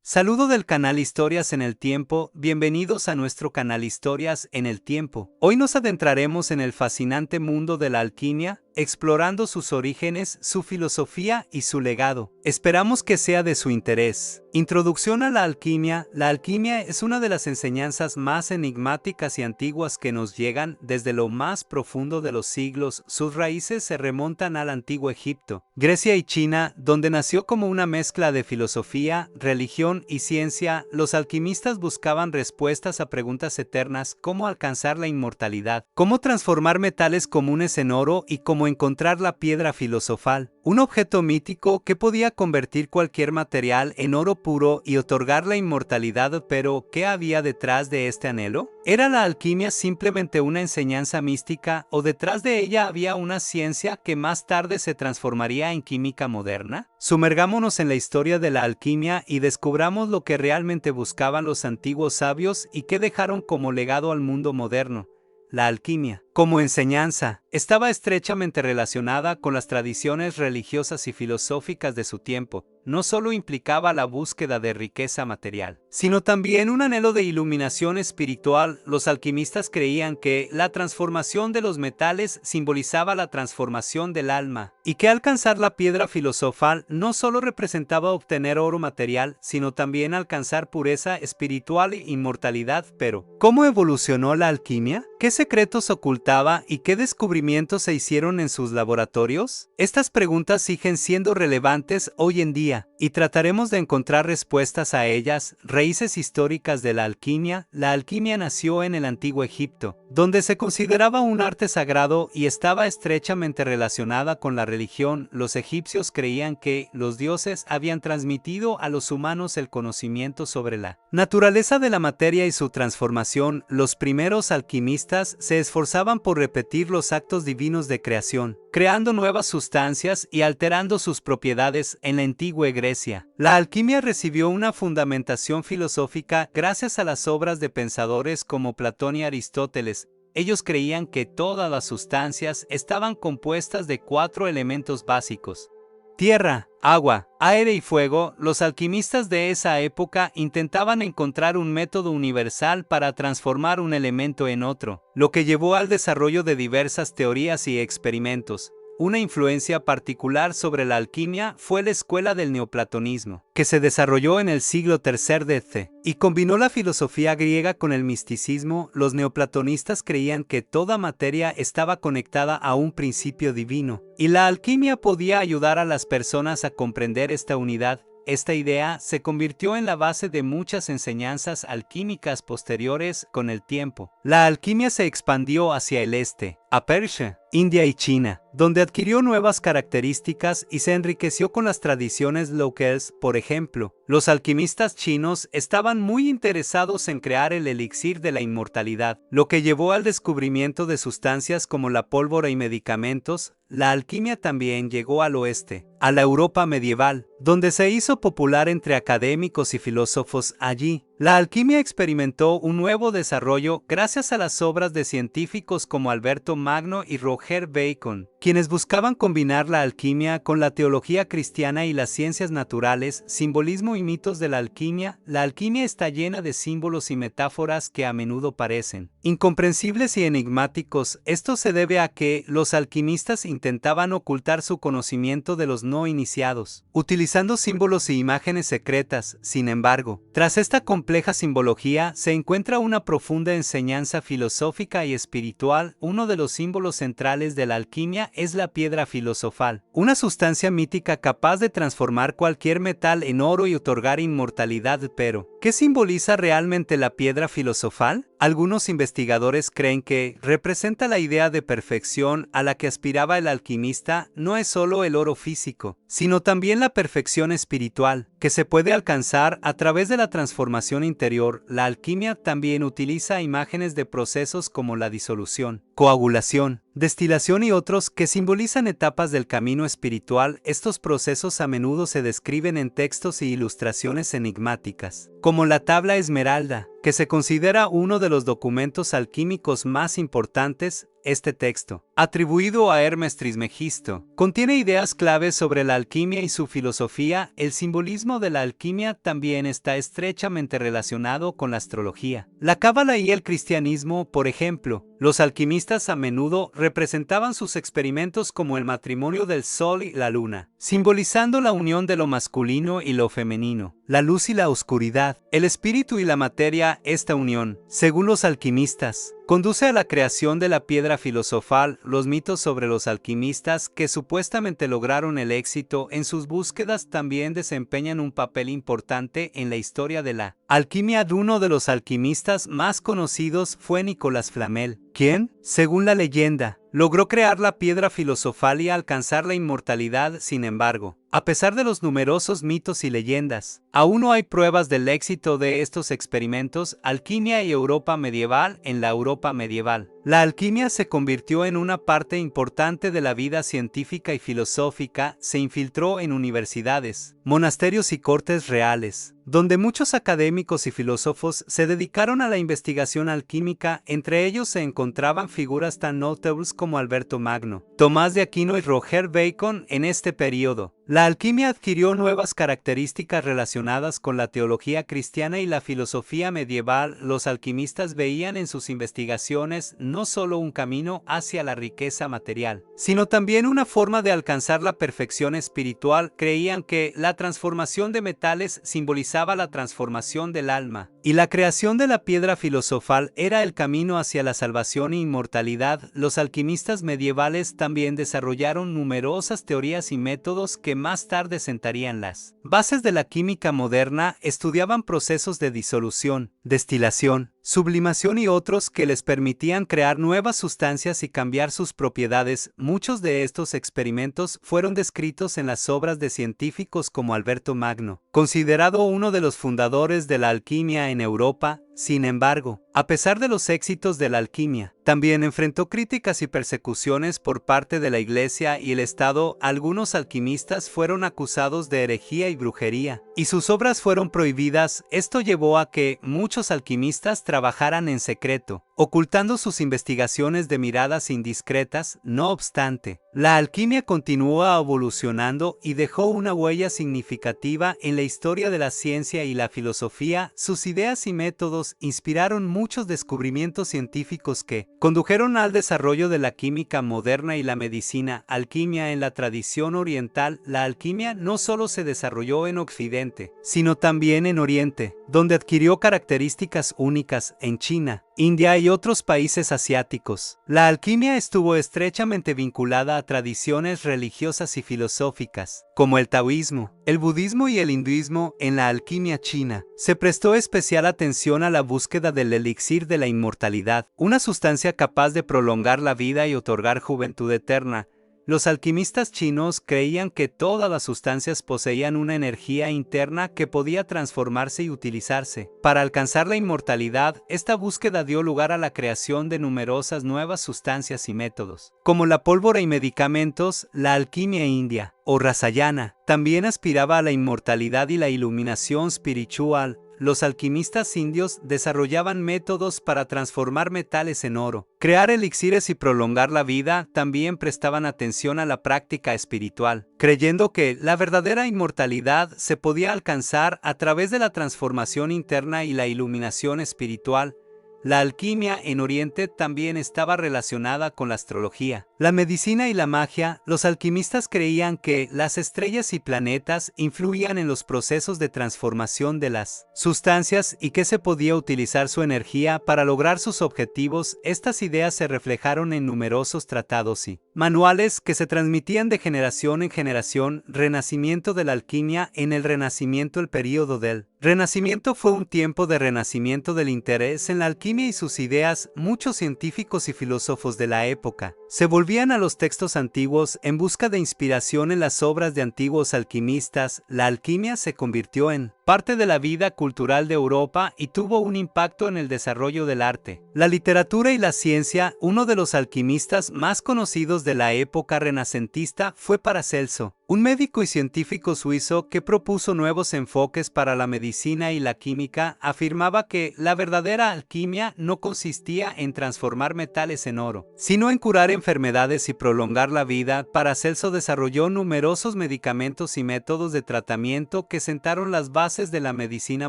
Saludo del canal Historias en el Tiempo, bienvenidos a nuestro canal Historias en el Tiempo. Hoy nos adentraremos en el fascinante mundo de la alquimia, explorando sus orígenes, su filosofía y su legado. Esperamos que sea de su interés. Introducción a la alquimia. La alquimia es una de las enseñanzas más enigmáticas y antiguas que nos llegan desde lo más profundo de los siglos. Sus raíces se remontan al antiguo Egipto, Grecia y China, donde nació como una mezcla de filosofía, religión y ciencia. Los alquimistas buscaban respuestas a preguntas eternas: cómo alcanzar la inmortalidad, cómo transformar metales comunes en oro y cómo encontrar la piedra filosofal, un objeto mítico que podía convertir cualquier material en oro puro y otorgar la inmortalidad. Pero, ¿qué había detrás de este anhelo? ¿Era la alquimia simplemente una enseñanza mística o detrás de ella había una ciencia que más tarde se transformaría en química moderna? Sumergámonos en la historia de la alquimia y descubramos lo que realmente buscaban los antiguos sabios y qué dejaron como legado al mundo moderno. La alquimia, como enseñanza, estaba estrechamente relacionada con las tradiciones religiosas y filosóficas de su tiempo. No solo implicaba la búsqueda de riqueza material, sino también un anhelo de iluminación espiritual. Los alquimistas creían que la transformación de los metales simbolizaba la transformación del alma, y que alcanzar la piedra filosofal no solo representaba obtener oro material, sino también alcanzar pureza espiritual e inmortalidad. Pero, ¿cómo evolucionó la alquimia? ¿Qué secretos ocultaba y qué descubrimientos se hicieron en sus laboratorios? Estas preguntas siguen siendo relevantes hoy en día, y trataremos de encontrar respuestas a ellas. Raíces históricas de la alquimia. La alquimia nació en el antiguo Egipto, donde se consideraba un arte sagrado y estaba estrechamente relacionada con la religión. Los egipcios creían que los dioses habían transmitido a los humanos el conocimiento sobre la naturaleza de la materia y su transformación. Los primeros alquimistas se esforzaban por repetir los actos divinos de creación, creando nuevas sustancias y alterando sus propiedades. En la antigua Grecia, la alquimia recibió una fundamentación filosófica gracias a las obras de pensadores como Platón y Aristóteles. Ellos creían que todas las sustancias estaban compuestas de 4 elementos básicos: tierra, agua, aire y fuego. Los alquimistas de esa época intentaban encontrar un método universal para transformar un elemento en otro, lo que llevó al desarrollo de diversas teorías y experimentos. Una influencia particular sobre la alquimia fue la escuela del neoplatonismo, que se desarrolló en el siglo III d.C. y combinó la filosofía griega con el misticismo. Los neoplatonistas creían que toda materia estaba conectada a un principio divino, y la alquimia podía ayudar a las personas a comprender esta unidad. Esta idea se convirtió en la base de muchas enseñanzas alquímicas posteriores. Con el tiempo, la alquimia se expandió hacia el este, a Persia, India y China, donde adquirió nuevas características y se enriqueció con las tradiciones locales. Por ejemplo, los alquimistas chinos estaban muy interesados en crear el elixir de la inmortalidad, lo que llevó al descubrimiento de sustancias como la pólvora y medicamentos. La alquimia también llegó al oeste, a la Europa medieval, donde se hizo popular entre académicos y filósofos. Allí, la alquimia experimentó un nuevo desarrollo gracias a las obras de científicos como Alberto Magno y Roger Bacon, quienes buscaban combinar la alquimia con la teología cristiana y las ciencias naturales. Simbolismo y mitos de la alquimia. La alquimia está llena de símbolos y metáforas que a menudo parecen incomprensibles y enigmáticos. Esto se debe a que los alquimistas intentaban ocultar su conocimiento de los no iniciados, utilizando símbolos y imágenes secretas. Sin embargo, tras esta compleja simbología se encuentra una profunda enseñanza filosófica y espiritual. Uno de los símbolos centrales de la alquimia es la piedra filosofal, una sustancia mítica capaz de transformar cualquier metal en oro y otorgar inmortalidad. Pero, ¿qué simboliza realmente la piedra filosofal? Algunos investigadores creen que representa la idea de perfección a la que aspiraba el alquimista. No es solo el oro físico, sino también la perfección espiritual, que se puede alcanzar a través de la transformación interior. La alquimia también utiliza imágenes de procesos como la disolución, coagulación, destilación y otros que simbolizan etapas del camino espiritual. Estos procesos a menudo se describen en textos y ilustraciones enigmáticas, como la tabla esmeralda, que se considera uno de los documentos alquímicos más importantes. Este texto, atribuido a Hermes Trismegisto, contiene ideas claves sobre la alquimia y su filosofía. El simbolismo de la alquimia también está estrechamente relacionado con la astrología, la cábala y el cristianismo. Por ejemplo, los alquimistas a menudo representaban sus experimentos como el matrimonio del sol y la luna, simbolizando la unión de lo masculino y lo femenino, la luz y la oscuridad, el espíritu y la materia. Esta unión, según los alquimistas, conduce a la creación de la piedra filosofal. Los mitos sobre los alquimistas que supuestamente lograron el éxito en sus búsquedas también desempeñan un papel importante en la historia de la alquimia. Uno de los alquimistas más conocidos fue Nicolás Flamel, quien, según la leyenda, logró crear la piedra filosofal y alcanzar la inmortalidad. Sin embargo, a pesar de los numerosos mitos y leyendas, aún no hay pruebas del éxito de estos experimentos. Alquimia y Europa medieval. En la Europa medieval, la alquimia se convirtió en una parte importante de la vida científica y filosófica. Se infiltró en universidades, monasterios y cortes reales, donde muchos académicos y filósofos se dedicaron a la investigación alquímica. Entre ellos se encontraban figuras tan notables como Alberto Magno, Tomás de Aquino y Roger Bacon. En este periodo, la alquimia adquirió nuevas características relacionadas con la teología cristiana y la filosofía medieval. Los alquimistas veían en sus investigaciones no solo un camino hacia la riqueza material, sino también una forma de alcanzar la perfección espiritual. Creían que la transformación de metales simbolizaba la transformación del alma, y la creación de la piedra filosofal era el camino hacia la salvación e inmortalidad. Los alquimistas medievales también desarrollaron numerosas teorías y métodos que más tarde sentarían las bases de la química moderna. Estudiaban procesos de disolución, destilación, sublimación y otros que les permitían crear nuevas sustancias y cambiar sus propiedades. Muchos de estos experimentos fueron descritos en las obras de científicos como Alberto Magno, considerado uno de los fundadores de la alquimia en Europa. Sin embargo, a pesar de los éxitos de la alquimia, también enfrentó críticas y persecuciones por parte de la Iglesia y el Estado. Algunos alquimistas fueron acusados de herejía y brujería, y sus obras fueron prohibidas. Esto llevó a que muchos alquimistas trabajaran en secreto, ocultando sus investigaciones de miradas indiscretas. No obstante, la alquimia continuó evolucionando y dejó una huella significativa en la historia de la ciencia y la filosofía. Sus ideas y métodos inspiraron muchos descubrimientos científicos que condujeron al desarrollo de la química moderna y la medicina. Alquimia en la tradición oriental. La alquimia no solo se desarrolló en Occidente, sino también en Oriente, donde adquirió características únicas. En China, India y otros países asiáticos, la alquimia estuvo estrechamente vinculada a tradiciones religiosas y filosóficas, como el taoísmo, el budismo y el hinduismo. En la alquimia china, se prestó especial atención a la búsqueda del elixir de la inmortalidad, una sustancia capaz de prolongar la vida y otorgar juventud eterna. Los alquimistas chinos creían que todas las sustancias poseían una energía interna que podía transformarse y utilizarse para alcanzar la inmortalidad. Esta búsqueda dio lugar a la creación de numerosas nuevas sustancias y métodos, como la pólvora y medicamentos. La alquimia india, o rasayana, también aspiraba a la inmortalidad y la iluminación espiritual. Los alquimistas indios desarrollaban métodos para transformar metales en oro, crear elixires y prolongar la vida. También prestaban atención a la práctica espiritual, creyendo que la verdadera inmortalidad se podía alcanzar a través de la transformación interna y la iluminación espiritual. La alquimia en Oriente también estaba relacionada con la astrología, la medicina y la magia. Los alquimistas creían que las estrellas y planetas influían en los procesos de transformación de las sustancias y que se podía utilizar su energía para lograr sus objetivos. Estas ideas se reflejaron en numerosos tratados y manuales que se transmitían de generación en generación. Renacimiento de la alquimia. En el Renacimiento, el período del Renacimiento fue un tiempo de renacimiento del interés en la alquimia y sus ideas. Muchos científicos y filósofos de la época se volvían a los textos antiguos en busca de inspiración en las obras de antiguos alquimistas. La alquimia se convirtió en parte de la vida cultural de Europa y tuvo un impacto en el desarrollo del arte, la literatura y la ciencia. Uno de los alquimistas más conocidos de la época renacentista fue Paracelso, un médico y científico suizo que propuso nuevos enfoques para la medicina y la química. Afirmaba que la verdadera alquimia no consistía en transformar metales en oro, sino en curar enfermedades y prolongar la vida. Paracelso desarrolló numerosos medicamentos y métodos de tratamiento que sentaron las bases de la medicina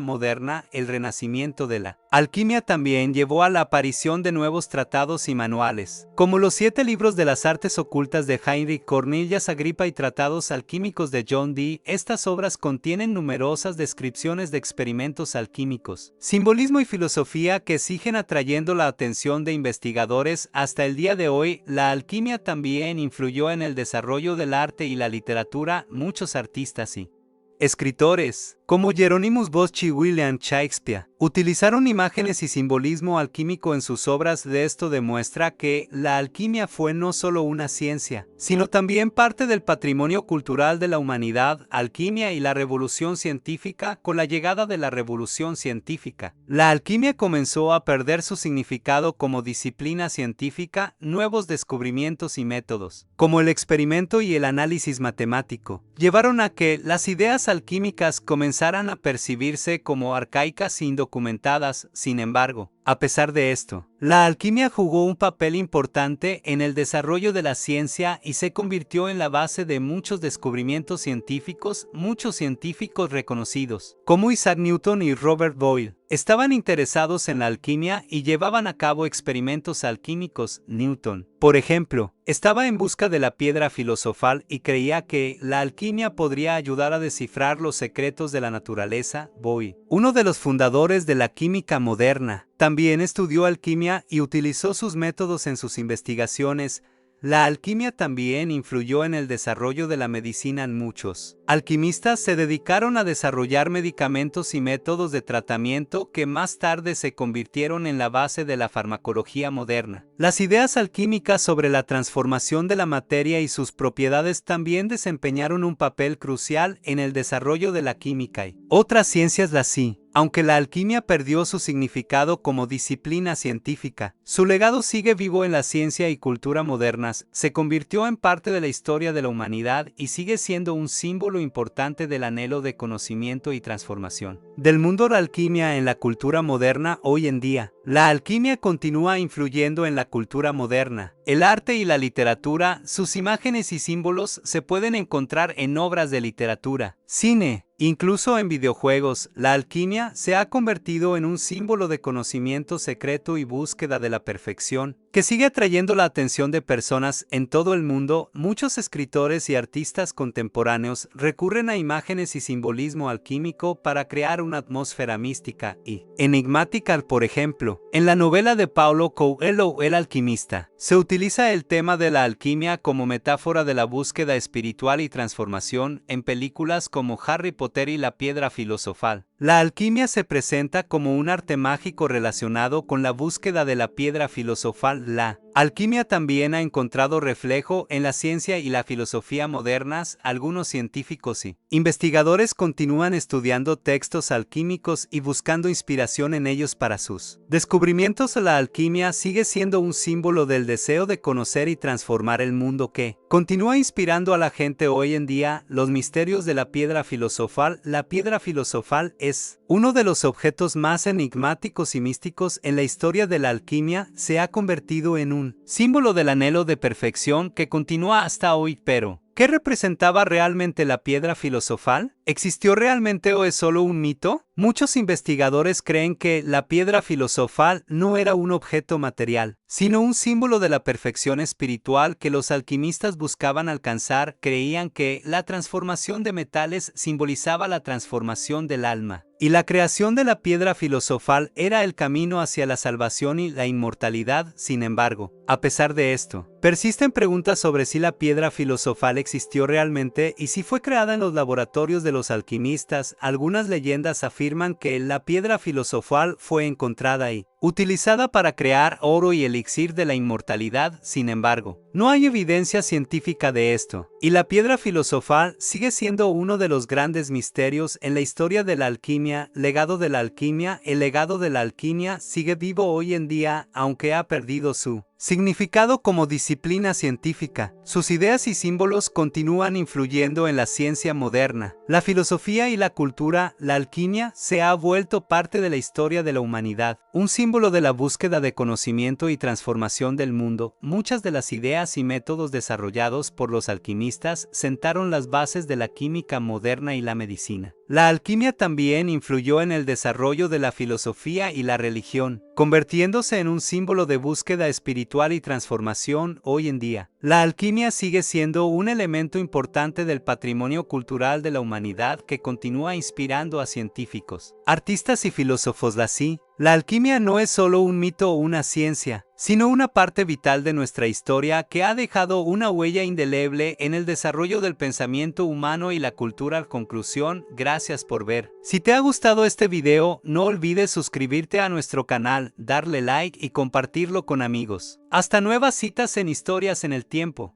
moderna. El renacimiento de la alquimia también llevó a la aparición de nuevos tratados y manuales, como los 7 libros de las artes ocultas de Heinrich Cornelius Agrippa y tratados alquímicos de John Dee. Estas obras contienen numerosas descripciones de experimentos alquímicos, simbolismo y filosofía que siguen atrayendo la atención de investigadores hasta el día de hoy. La alquimia también influyó en el desarrollo del arte y la literatura. Muchos artistas y escritores, como Hieronymus Bosch y William Shakespeare, utilizaron imágenes y simbolismo alquímico en sus obras. De esto demuestra que la alquimia fue no solo una ciencia, sino también parte del patrimonio cultural de la humanidad. Alquimia y la revolución científica. Con la llegada de la revolución científica, la alquimia comenzó a perder su significado como disciplina científica. Nuevos descubrimientos y métodos, como el experimento y el análisis matemático, llevaron a que las ideas alquímicas comenzaran a percibirse como arcaicas e indocumentadas. Sin embargo, a pesar de esto, la alquimia jugó un papel importante en el desarrollo de la ciencia y se convirtió en la base de muchos descubrimientos científicos. Muchos científicos reconocidos, como Isaac Newton y Robert Boyle, estaban interesados en la alquimia y llevaban a cabo experimentos alquímicos. Newton, por ejemplo, estaba en busca de la piedra filosofal y creía que la alquimia podría ayudar a descifrar los secretos de la naturaleza. Boyle, uno de los fundadores de la química moderna, también estudió alquimia y utilizó sus métodos en sus investigaciones. La alquimia también influyó en el desarrollo de la medicina. Muchos alquimistas se dedicaron a desarrollar medicamentos y métodos de tratamiento que más tarde se convirtieron en la base de la farmacología moderna. Las ideas alquímicas sobre la transformación de la materia y sus propiedades también desempeñaron un papel crucial en el desarrollo de la química y otras ciencias. Aunque la alquimia perdió su significado como disciplina científica, su legado sigue vivo en la ciencia y cultura modernas. Se convirtió en parte de la historia de la humanidad y sigue siendo un símbolo importante del anhelo de conocimiento y transformación del mundo. La alquimia en la cultura moderna. Hoy en día, la alquimia continúa influyendo en la cultura moderna, el arte y la literatura. Sus imágenes y símbolos se pueden encontrar en obras de literatura, cine, incluso en videojuegos. La alquimia se ha convertido en un símbolo de conocimiento secreto y búsqueda de la perfección, que sigue atrayendo la atención de personas en todo el mundo. Muchos escritores y artistas contemporáneos recurren a imágenes y simbolismo alquímico para crear una atmósfera mística y enigmática. Por ejemplo, en la novela de Paulo Coelho, El alquimista, se utiliza el tema de la alquimia como metáfora de la búsqueda espiritual y transformación. En películas como Harry Potter y la piedra filosofal, la alquimia se presenta como un arte mágico relacionado con la búsqueda de la piedra filosofal. La alquimia también ha encontrado reflejo en la ciencia y la filosofía modernas. Algunos científicos y investigadores continúan estudiando textos alquímicos y buscando inspiración en ellos para sus descubrimientos. La alquimia sigue siendo un símbolo del deseo de conocer y transformar el mundo que continúa inspirando a la gente hoy en día. Los misterios de la piedra filosofal. La piedra filosofal es uno de los objetos más enigmáticos y místicos en la historia de la alquimia. Se ha convertido en un símbolo del anhelo de perfección que continúa hasta hoy. Pero, ¿qué representaba realmente la piedra filosofal? ¿Existió realmente o es solo un mito? Muchos investigadores creen que la piedra filosofal no era un objeto material, sino un símbolo de la perfección espiritual que los alquimistas buscaban alcanzar. Creían que la transformación de metales simbolizaba la transformación del alma, y la creación de la piedra filosofal era el camino hacia la salvación y la inmortalidad. Sin embargo, a pesar de esto, persisten preguntas sobre si la piedra filosofal existió realmente y si fue creada en los laboratorios de los alquimistas. Algunas leyendas afirman que la piedra filosofal fue encontrada y utilizada para crear oro y elixir de la inmortalidad. Sin embargo, no hay evidencia científica de esto, y la piedra filosofal sigue siendo uno de los grandes misterios en la historia de la alquimia. Legado de la alquimia. El legado de la alquimia sigue vivo hoy en día, aunque ha perdido su significado como disciplina científica. Sus ideas y símbolos continúan influyendo en la ciencia moderna, la filosofía y la cultura. La alquimia se ha vuelto parte de la historia de la humanidad, un símbolo de la búsqueda de conocimiento y transformación del mundo. Muchas de las ideas y métodos desarrollados por los alquimistas sentaron las bases de la química moderna y la medicina. La alquimia también influyó en el desarrollo de la filosofía y la religión, convirtiéndose en un símbolo de búsqueda espiritual y transformación. Hoy en día, la alquimia sigue siendo un elemento importante del patrimonio cultural de la humanidad que continúa inspirando a científicos, artistas y filósofos. La alquimia no es solo un mito o una ciencia, sino una parte vital de nuestra historia que ha dejado una huella indeleble en el desarrollo del pensamiento humano y la cultura. Conclusión, gracias por ver. Si te ha gustado este video, no olvides suscribirte a nuestro canal, darle like y compartirlo con amigos. Hasta nuevas citas en Historias en el Tiempo.